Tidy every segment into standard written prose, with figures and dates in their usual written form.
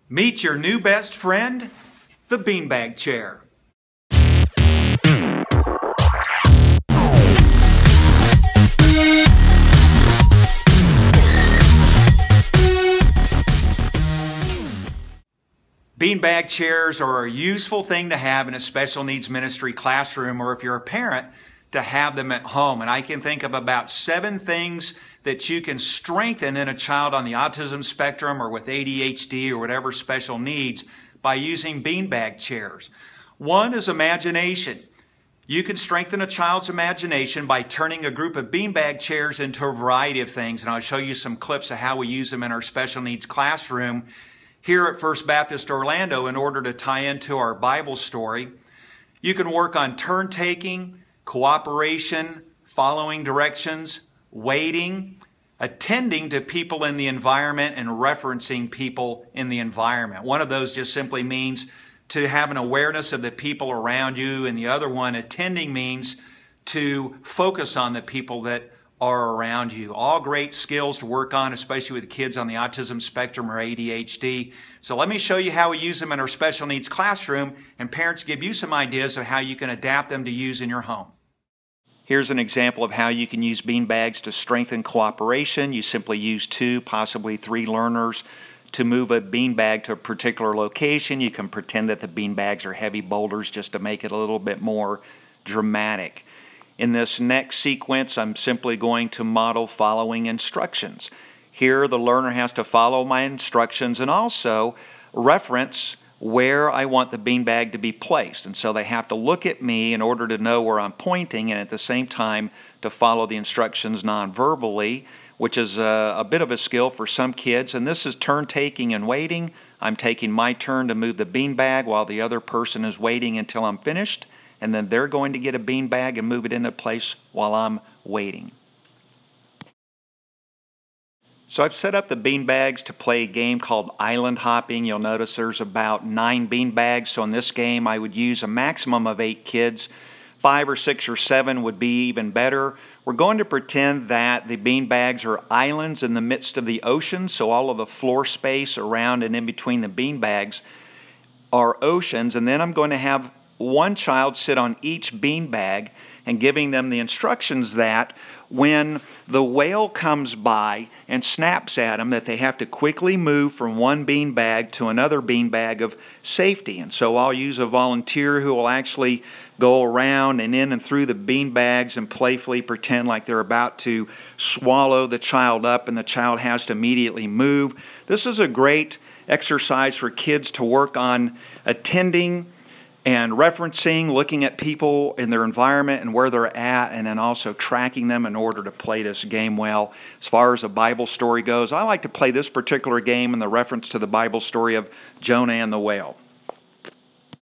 Meet your new best friend, the beanbag chair. Beanbag chairs are a useful thing to have in a special needs ministry classroom, or if you're a parent, to have them at home. And I can think of about 7 things that you can strengthen in a child on the autism spectrum or with ADHD or whatever special needs by using beanbag chairs. One is imagination. You can strengthen a child's imagination by turning a group of beanbag chairs into a variety of things. And I'll show you some clips of how we use them in our special needs classroom here at First Baptist Orlando in order to tie into our Bible story. You can work on turn taking, cooperation, following directions, waiting, attending to people in the environment, and referencing people in the environment. One of those just simply means to have an awareness of the people around you, and the other one, attending, means to focus on the people that are around you. All great skills to work on, especially with kids on the autism spectrum or ADHD. So let me show you how we use them in our special needs classroom, and parents give you some ideas of how you can adapt them to use in your home. Here's an example of how you can use beanbags to strengthen cooperation. You simply use 2, possibly 3 learners to move a beanbag to a particular location. You can pretend that the beanbags are heavy boulders just to make it a little bit more dramatic. In this next sequence, I'm simply going to model following instructions. Here, the learner has to follow my instructions and also reference where I want the beanbag to be placed. And so they have to look at me in order to know where I'm pointing, and at the same time to follow the instructions non-verbally, which is a bit of a skill for some kids. And this is turn taking and waiting. I'm taking my turn to move the beanbag while the other person is waiting until I'm finished, and then they're going to get a beanbag and move it into place while I'm waiting. So I've set up the beanbags to play a game called island hopping. You'll notice there's about 9 beanbags. So in this game I would use a maximum of 8 kids. 5 or 6 or 7 would be even better. We're going to pretend that the beanbags are islands in the midst of the ocean. So all of the floor space around and in between the beanbags are oceans. And then I'm going to have one child sit on each beanbag and giving them the instructions that when the whale comes by and snaps at them, that they have to quickly move from one beanbag to another beanbag of safety. And so I'll use a volunteer who will actually go around and in and through the beanbags and playfully pretend like they're about to swallow the child up, and the child has to immediately move. This is a great exercise for kids to work on attending and referencing, looking at people in their environment and where they're at, and then also tracking them in order to play this game well. As far as a Bible story goes, I like to play this particular game in the reference to the Bible story of Jonah and the whale.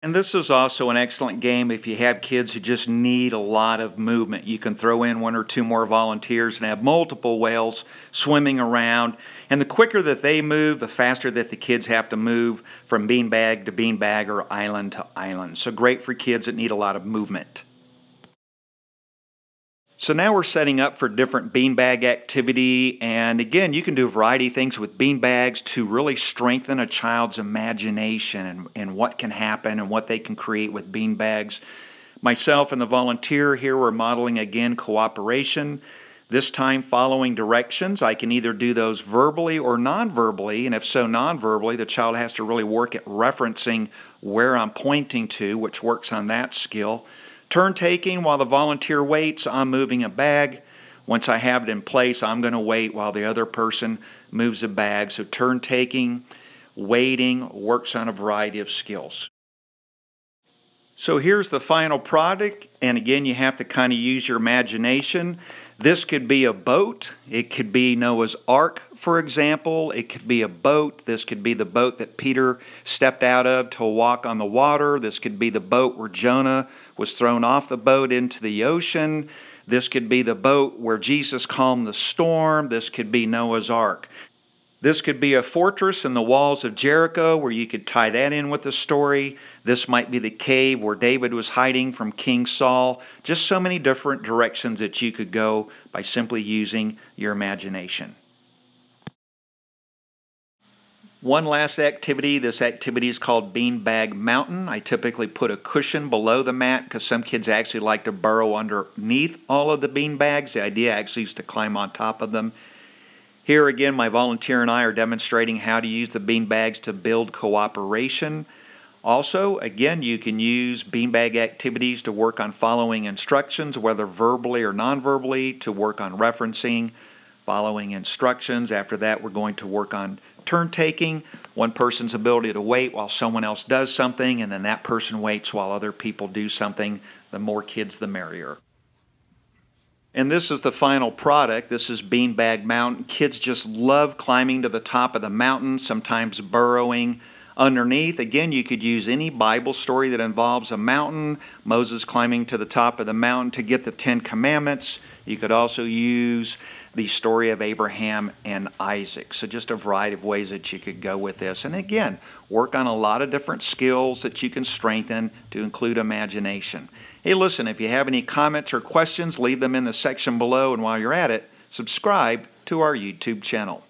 And this is also an excellent game if you have kids who just need a lot of movement. You can throw in 1 or 2 more volunteers and have multiple whales swimming around. And the quicker that they move, the faster that the kids have to move from beanbag to beanbag or island to island. So great for kids that need a lot of movement. So now we're setting up for different beanbag activity, and again, you can do a variety of things with beanbags to really strengthen a child's imagination and what can happen and what they can create with beanbags. Myself and the volunteer here, we're modeling again cooperation, this time following directions. I can either do those verbally or non-verbally, and if so non-verbally, the child has to really work at referencing where I'm pointing to, which works on that skill. Turn taking, while the volunteer waits, I'm moving a bag. Once I have it in place, I'm going to wait while the other person moves a bag. So turn taking, waiting, works on a variety of skills. So here's the final product, and again you have to kind of use your imagination. This could be a boat, it could be Noah's Ark, for example. It could be a boat. This could be the boat that Peter stepped out of to walk on the water. This could be the boat where Jonah was thrown off the boat into the ocean. This could be the boat where Jesus calmed the storm. This could be Noah's Ark. This could be a fortress in the walls of Jericho where you could tie that in with the story. This might be the cave where David was hiding from King Saul. Just so many different directions that you could go by simply using your imagination. One last activity. This activity is called Beanbag Mountain. I typically put a cushion below the mat because some kids actually like to burrow underneath all of the bean bags. The idea actually is to climb on top of them. Here again, my volunteer and I are demonstrating how to use the bean bags to build cooperation. Also, again, you can use beanbag activities to work on following instructions, whether verbally or non-verbally, to work on referencing, following instructions. After that, we're going to work on turn taking, one person's ability to wait while someone else does something, and then that person waits while other people do something. The more kids, the merrier. And this is the final product. This is Beanbag Mountain. Kids just love climbing to the top of the mountain, sometimes burrowing underneath. Again, you could use any Bible story that involves a mountain, Moses climbing to the top of the mountain to get the 10 Commandments. You could also use the story of Abraham and Isaac. So just a variety of ways that you could go with this. And again, work on a lot of different skills that you can strengthen to include imagination. Hey, listen, if you have any comments or questions, leave them in the section below. And while you're at it, subscribe to our YouTube channel.